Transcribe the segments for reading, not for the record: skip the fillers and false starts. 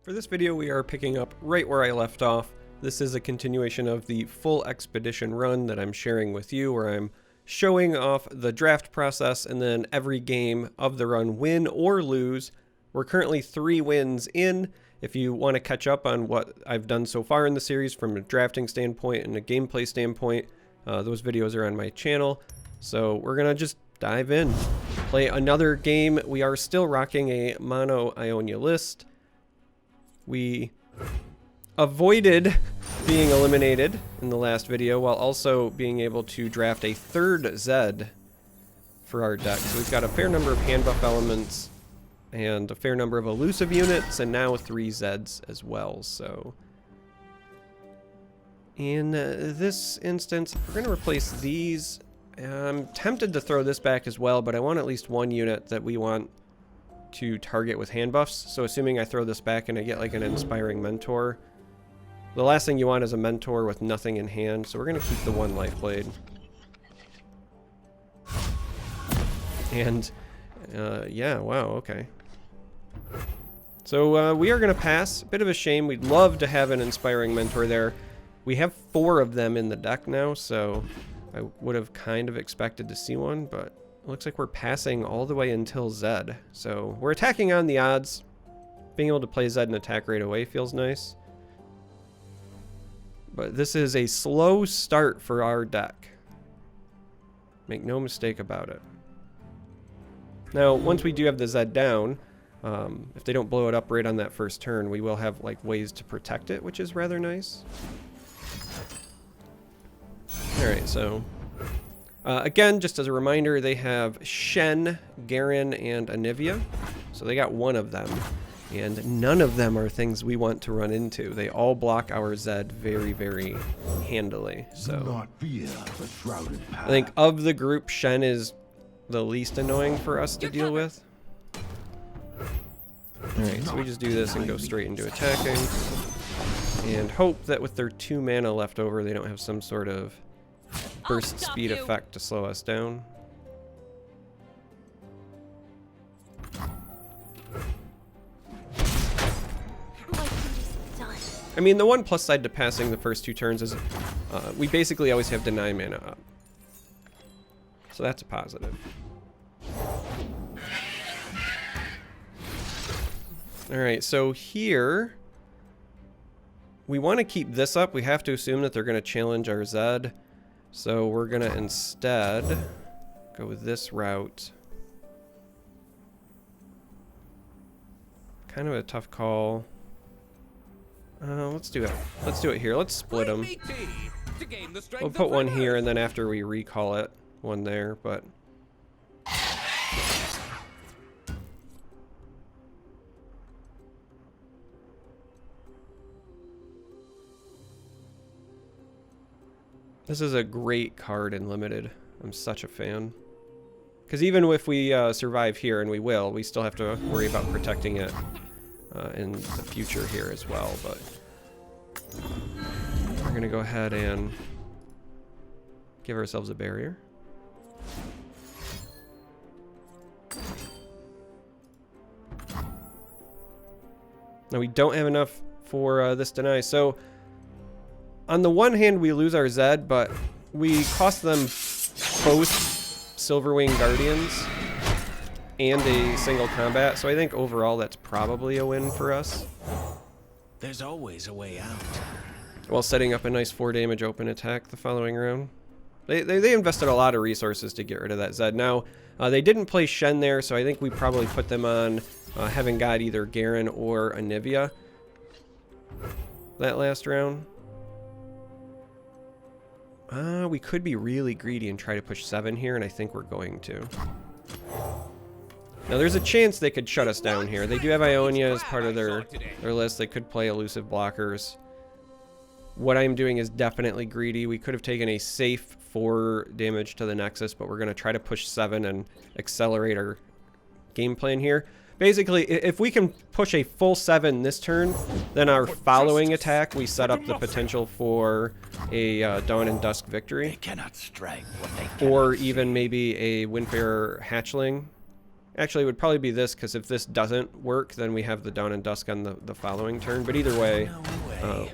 For this video, we are picking up right where I left off. This is a continuation of the full expedition run that I'm sharing with you, where I'm showing off the draft process and then every game of the run, win or lose. We're currently 3 wins in. If you want to catch up on what I've done so far in the series from a drafting standpoint and a gameplay standpoint, those videos are on my channel. So we're going to just dive in, play another game. We are still rocking a mono Ionia list. We avoided being eliminated in the last video while also being able to draft a 3rd Zed for our deck. So we've got a fair number of hand buff elements and a fair number of elusive units, and now 3 Zeds as well. So in this instance, we're going to replace these. I'm tempted to throw this back as well, but I want at least 1 unit that we want to target with hand buffs. So assuming I throw this back and I get like an inspiring mentor, the last thing you want is a mentor with nothing in hand. So we're going to keep the 1 life blade. And yeah, wow, okay. So we are going to pass. A bit of a shame. We'd love to have an inspiring mentor there. We have 4 of them in the deck now, so I would have kind of expected to see one, but it looks like we're passing all the way until Zed. So we're attacking on the odds. Being able to play Zed and attack right away feels nice. But this is a slow start for our deck. Make no mistake about it. Now, once we do have the Zed down, if they don't blow it up right on that first turn, we will have like ways to protect it, which is rather nice. Alright, so again, just as a reminder, they have Shen, Garen, and Anivia. So they got 1 of them. And none of them are things we want to run into. They all block our Zed very, very handily. So I think of the group, Shen is the least annoying for us to deal with. Alright, so we just do this and go straight into attacking. And hope that with their 2 mana left over, they don't have some sort of burst speed effect to slow us down. I mean, the one plus side to passing the first 2 turns is we basically always have deny mana up. So that's a positive. Alright, so here we want to keep this up. We have to assume that they're going to challenge our Zed. So we're going to instead go with this route. Kind of a tough call. Let's do it. Let's do it here. Let's split them. We'll put 1 here, and then after we recall it, 1 there, but this is a great card in Limited. I'm such a fan. Because even if we survive here, and we will, we still have to worry about protecting it in the future here as well. But we're going to go ahead and give ourselves a barrier. Now we don't have enough for this deny. So on the one hand, we lose our Zed, but we cost them both Silverwing Guardians and a single combat. So I think overall that's probably a win for us. There's always a way out. While setting up a nice 4 damage open attack the following round. They invested a lot of resources to get rid of that Zed. Now, they didn't play Shen there, so I think we probably put them on having got either Garen or Anivia that last round. We could be really greedy and try to push 7 here, and I think we're going to. Now, there's a chance they could shut us down here. They do have Ionia as part of their list. They could play elusive blockers. What I'm doing is definitely greedy. We could have taken a safe 4 damage to the Nexus, but we're going to try to push 7 and accelerate our game plan here. Basically, if we can push a full 7 this turn, then our following attack, we set up the potential for a Dawn and Dusk victory. They cannot strike what they cannot or even maybe a Windfarer Hatchling Actually, it would probably be this, because if this doesn't work, then we have the Dawn and Dusk on the following turn. But either way,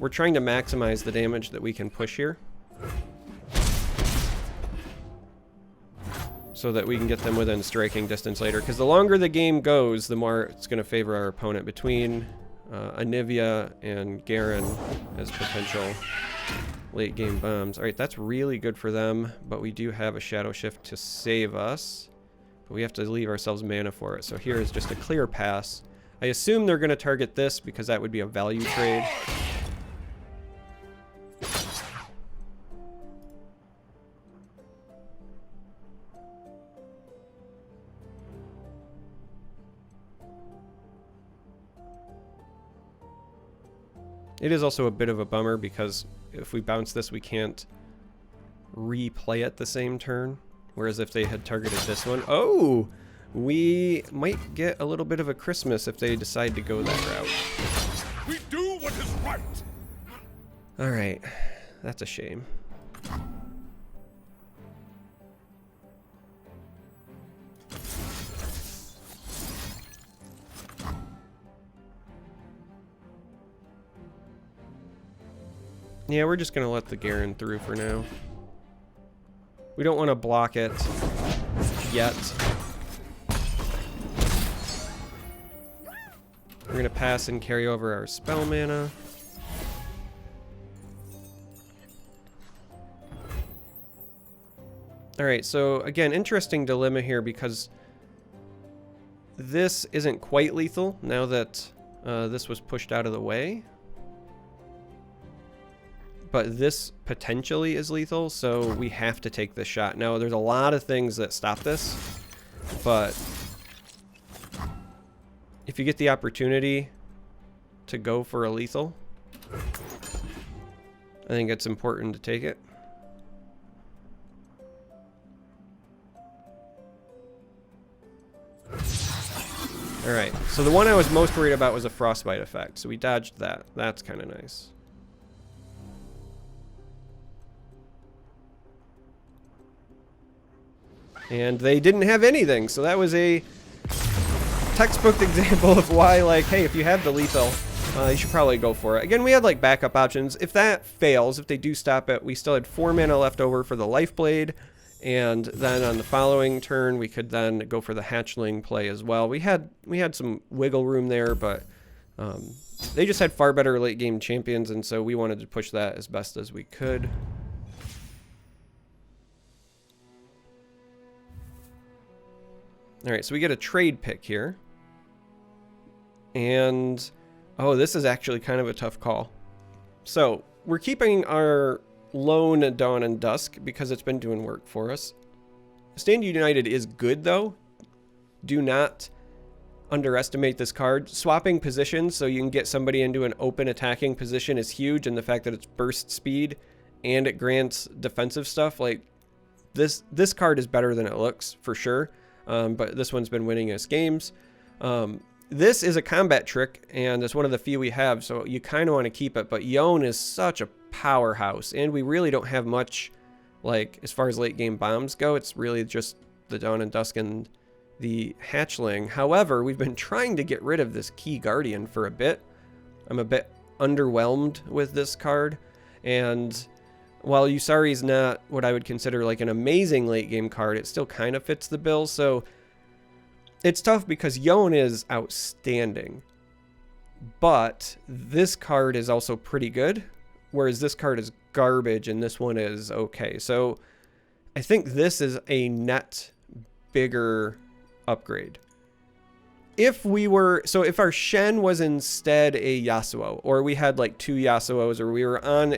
we're trying to maximize the damage that we can push here, so that we can get them within striking distance later. Because the longer the game goes, the more it's going to favor our opponent. Between Anivia and Garen as potential late game bombs. Alright, that's really good for them, but we do have a Shadow Shift to save us. But we have to leave ourselves mana for it. So here is just a clear pass. I assume they're going to target this because that would be a value trade. It is also a bit of a bummer because if we bounce this, we can't replay it the same turn. Whereas if they had targeted this one, oh, we might get a little bit of a Christmas if they decide to go that route. We do what is right. All right, that's a shame. Yeah, we're just gonna let the Garen through for now. We don't want to block it yet. We're going to pass and carry over our spell mana. Alright, so again, interesting dilemma here because this isn't quite lethal now that this was pushed out of the way. But this potentially is lethal, so we have to take this shot. Now, there's a lot of things that stop this, but if you get the opportunity to go for a lethal, I think it's important to take it. Alright, so the one I was most worried about was a frostbite effect, so we dodged that. That's kind of nice. And they didn't have anything, so that was a textbook example of why, like, hey, if you have the lethal, you should probably go for it. Again, we had, like, backup options. If that fails, if they do stop it, we still had 4 mana left over for the Life Blade, and then on the following turn, we could then go for the Hatchling play as well. We had some wiggle room there, but they just had far better late-game champions, and so we wanted to push that as best as we could. Alright, so we get a trade pick here. And, oh, this is actually kind of a tough call. So, we're keeping our lone Dawn and Dusk because it's been doing work for us. Stand United is good, though. Do not underestimate this card. Swapping positions so you can get somebody into an open attacking position is huge, and the fact that it's burst speed and it grants defensive stuff, like, this card is better than it looks, for sure. But this one's been winning us games. This is a combat trick, and it's one of the few we have, so you kind of want to keep it. But Yon is such a powerhouse, and we really don't have much, like, as far as late game bombs go. It's really just the Dawn and Dusk and the Hatchling. However, we've been trying to get rid of this Key Guardian for a bit. I'm a bit underwhelmed with this card, and while Yusari is not what I would consider like an amazing late game card, it still kind of fits the bill. So it's tough because Yon is outstanding, but this card is also pretty good, whereas this card is garbage and this one is okay. So I think this is a net bigger upgrade. If our Shen was instead a Yasuo, or we had like 2 Yasuos, or we were on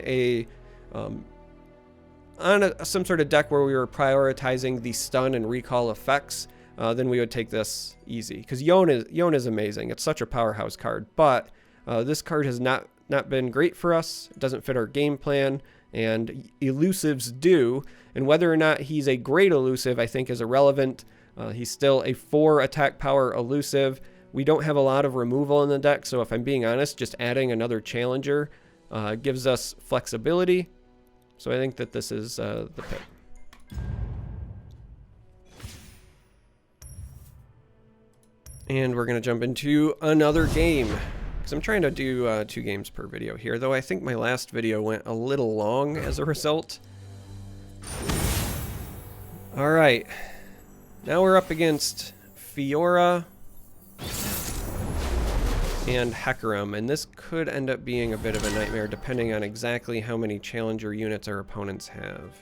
some sort of deck where we were prioritizing the stun and recall effects, then we would take this easy. Because Yon is amazing. It's such a powerhouse card. But this card has not been great for us. It doesn't fit our game plan. And elusives do. And whether or not he's a great elusive, I think, is irrelevant. He's still a 4 attack power elusive. We don't have a lot of removal in the deck. So if I'm being honest, just adding another challenger gives us flexibility. So I think that this is the pick. And we're going to jump into another game. Because I'm trying to do 2 games per video here, though I think my last video went a little long as a result. Alright. Now we're up against Fiora and Hecarim, and this could end up being a bit of a nightmare depending on exactly how many challenger units our opponents have.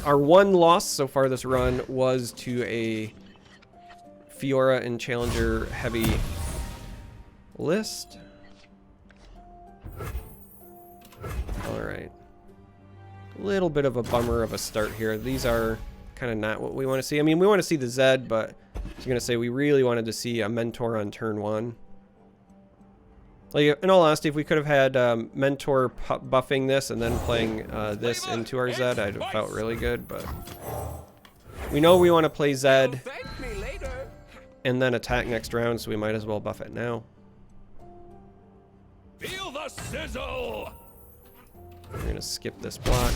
Our one loss so far this run was to a Fiora and challenger heavy list. Alright. A little bit of a bummer of a start here. These are kind of not what we want to see. I mean, we want to see the Zed, but I was going to say we really wanted to see a Mentor on turn 1. Like, in all honesty, if we could have had Mentor buffing this and then playing this into our Zed, I'd have felt really good, but we know we want to play Zed and then attack next round, so we might as well buff it now. Feel the sizzle! We're going to skip this block.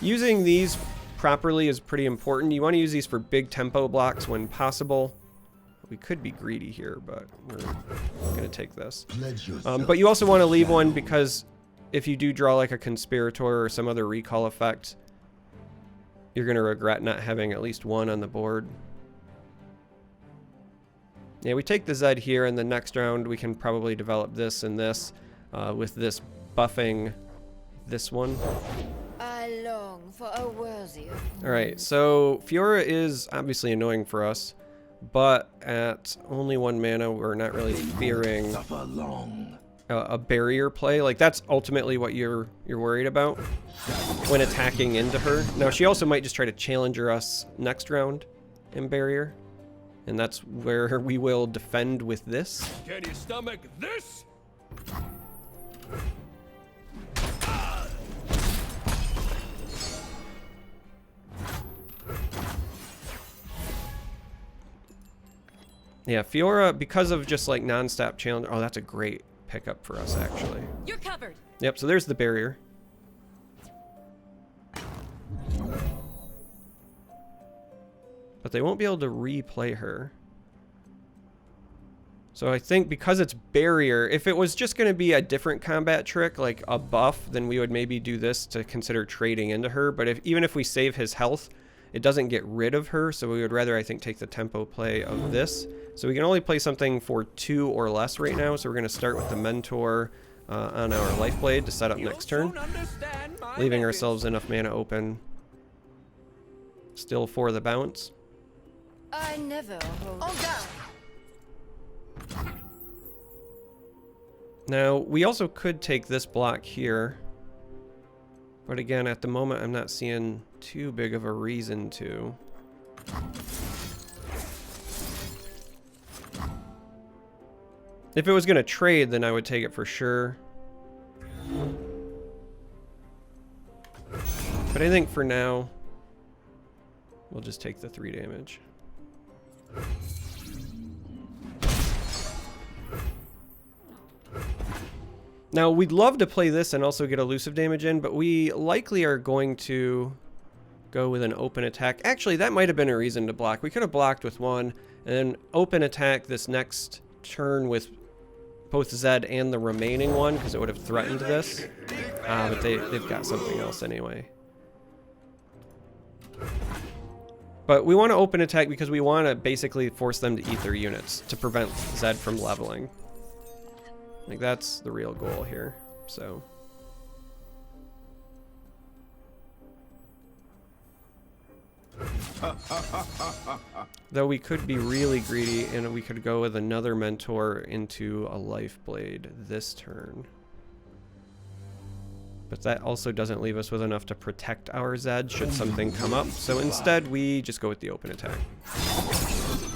Using these properly is pretty important. You want to use these for big tempo blocks when possible. We could be greedy here, but we're going to take this. But you also want to leave one because if you do draw like a Conspirator or some other recall effect, you're going to regret not having at least one on the board. Yeah, we take the Zed here, and the next round we can probably develop this and this with this buffing this one. I long for a worthier. Alright, so Fiora is obviously annoying for us, but at only 1 mana, we're not really fearing a barrier play. Like, that's ultimately what you're worried about when attacking into her. Now, she also might just try to challenger us next round in barrier, and that's where we will defend with this. Can you stomach this? Yeah, Fiora, because of just like non-stop challenge. Oh, that's a great pickup for us, actually. You're covered. Yep, so there's the barrier. But they won't be able to replay her. So I think because it's barrier, if it was just going to be a different combat trick, like a buff, then we would maybe do this to consider trading into her. But even if we save his health, it doesn't get rid of her, so we would rather, I think, take the tempo play of this. So we can only play something for 2 or less right now, so we're going to start with the Mentor on our Lifeblade to set up next turn, leaving ourselves enough mana open still for the bounce. I never hold on down. Now, we also could take this block here, but again, at the moment, I'm not seeing too big of a reason to. If it was going to trade, then I would take it for sure. But I think for now, we'll just take the 3 damage. Now, we'd love to play this and also get elusive damage in, but we likely are going to go with an open attack. Actually, that might have been a reason to block. We could have blocked with 1 and then open attack this next turn with both Zed and the remaining one because it would have threatened this. But they've got something else anyway. But we want to open attack because we want to basically force them to eat their units to prevent Zed from leveling. Like, that's the real goal here, so. Though we could be really greedy and we could go with another Mentor into a Lifeblade this turn. But that also doesn't leave us with enough to protect our Zed should something come up. So instead, we just go with the open attack.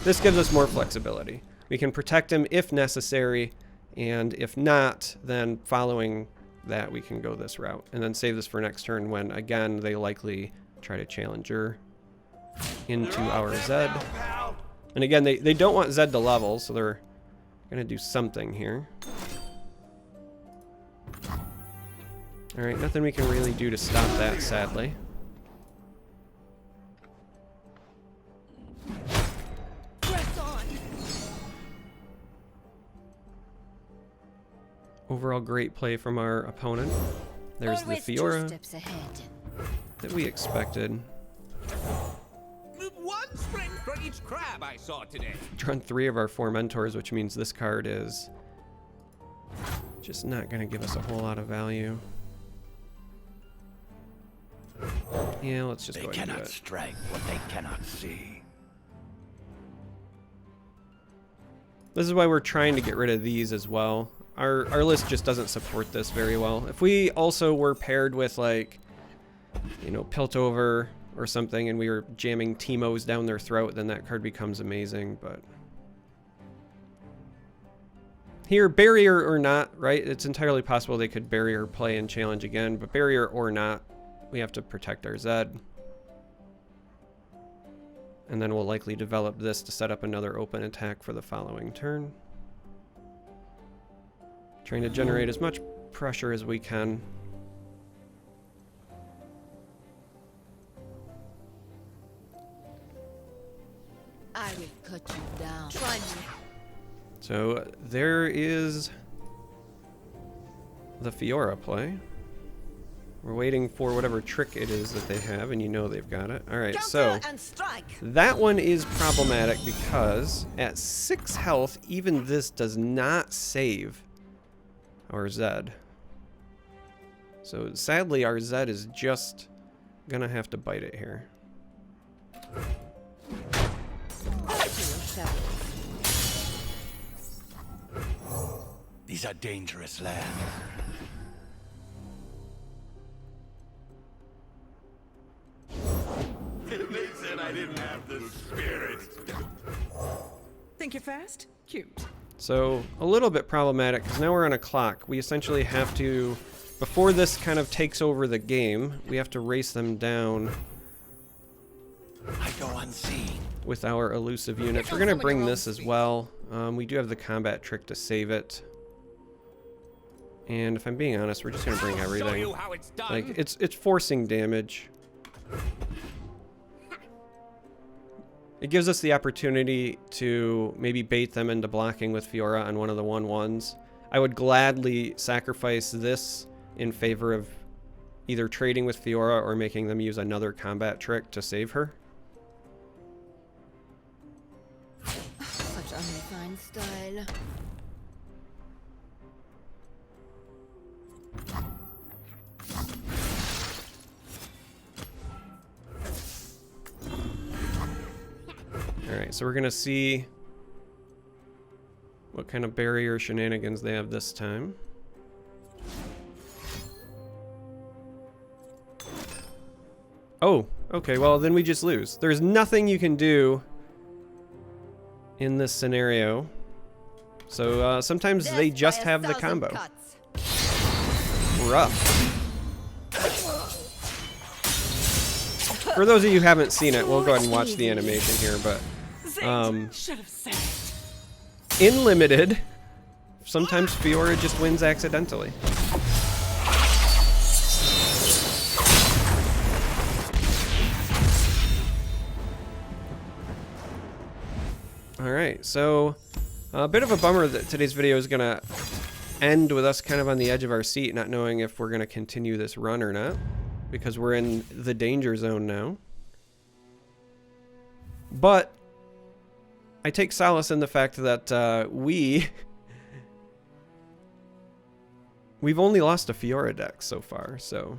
This gives us more flexibility. We can protect him if necessary, and if not, then following that, we can go this route. And then save this for next turn when, again, they likely try to challenger into our Zed. And again, they don't want Zed to level, so they're going to do something here. Alright, nothing we can really do to stop that, sadly. Overall, great play from our opponent. There's Always the 2 Fiora steps ahead. that we expected. One spring for each crab I saw today. Drawn 3 of our 4 mentors, which means this card is just not going to give us a whole lot of value. Yeah, let's just go ahead and do They cannot it. strike what they cannot see. This is why we're trying to get rid of these as well. Our list just doesn't support this very well. If we also were paired with, like, you know, Piltover or something, and we were jamming Teemos down their throat, then that card becomes amazing, but... Here, barrier or not, right? It's entirely possible they could barrier play and challenge again, but barrier or not, we have to protect our Zed. And then we'll likely develop this to set up another open attack for the following turn. Trying to generate as much pressure as we can. I will cut you down. Try me. So there is the Fiora play. We're waiting for whatever trick it is that they have, and you know they've got it. All right, so Counter and strike. that one is problematic because at 6 health, even this does not save our Zed. So sadly, our Zed is just gonna have to bite it here. Back to your shadow. These are dangerous lands. They said I didn't have the spirit. Think you're fast? Cute. So a little bit problematic because now we're on a clock. We essentially have to, before this kind of takes over the game, we have to race them down I go unseen. with our elusive units. We're going to bring this as well. We do have the combat trick to save it. And if I'm being honest, we're just going to bring Show everything. you how it's done. Like, it's forcing damage. It gives us the opportunity to maybe bait them into blocking with Fiora on one of the 1/1s. I would gladly sacrifice this in favor of either trading with Fiora or making them use another combat trick to save her. Such unrefined style. Alright, so we're going to see what kind of barrier shenanigans they have this time. Oh, okay, well then we just lose. There's nothing you can do in this scenario. So sometimes they Death just by a have the thousand combo. cuts. Rough. For those of you who haven't seen it, we'll go ahead and watch the animation here, but Should have said it. in limited, sometimes Fiora just wins accidentally. Alright, so a bit of a bummer that today's video is going to end with us kind of on the edge of our seat, not knowing if we're going to continue this run or not, because we're in the danger zone now. But I take solace in the fact that we've only lost a Fiora deck so far, so...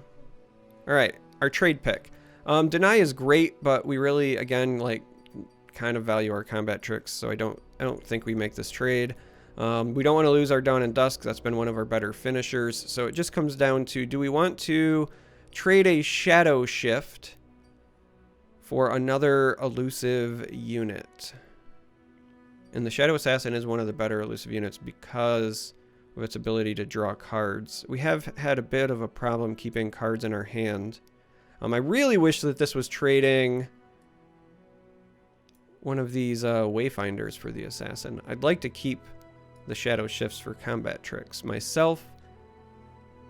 Alright, our trade pick. Deny is great, but we really, again, like, kind of value our combat tricks, so I don't think we make this trade. We don't want to lose our Dawn and Dusk. That's been one of our better finishers. So it just comes down to, do we want to trade a Shadow Shift for another elusive unit? And the Shadow Assassin is one of the better elusive units because of its ability to draw cards. We have had a bit of a problem keeping cards in our hand. I really wish that this was trading one of these Wayfinders for the Assassin. I'd like to keep the Shadow Shifts for combat tricks myself,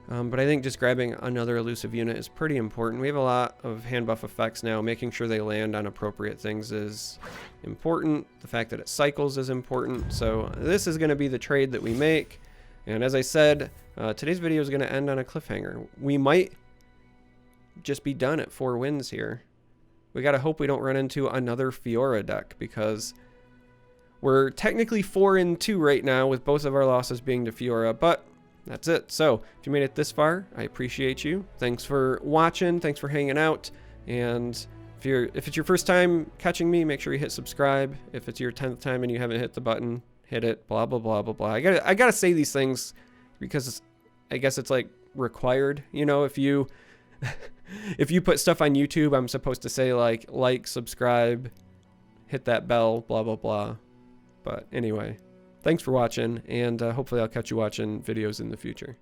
but I think just grabbing another elusive unit is pretty important. We have a lot of hand buff effects now. Making sure they land on appropriate things is important. The fact that it cycles is important. So this is going to be the trade that we make, And as I said, today's video is going to end on a cliffhanger. We might just be done at 4 wins here. We got to hope we don't run into another Fiora deck, because we're technically 4-2 right now with both of our losses being to Fiora, but that's it. So if you made it this far, I appreciate you. Thanks for watching. Thanks for hanging out. And if it's your first time catching me, make sure you hit subscribe. If it's your 10th time and you haven't hit the button, hit it. Blah blah blah blah blah. I gotta say these things because I guess it's like required. You know, if you if you put stuff on YouTube, I'm supposed to say like, subscribe, hit that bell, blah blah blah. But anyway, thanks for watching, and hopefully I'll catch you watching videos in the future.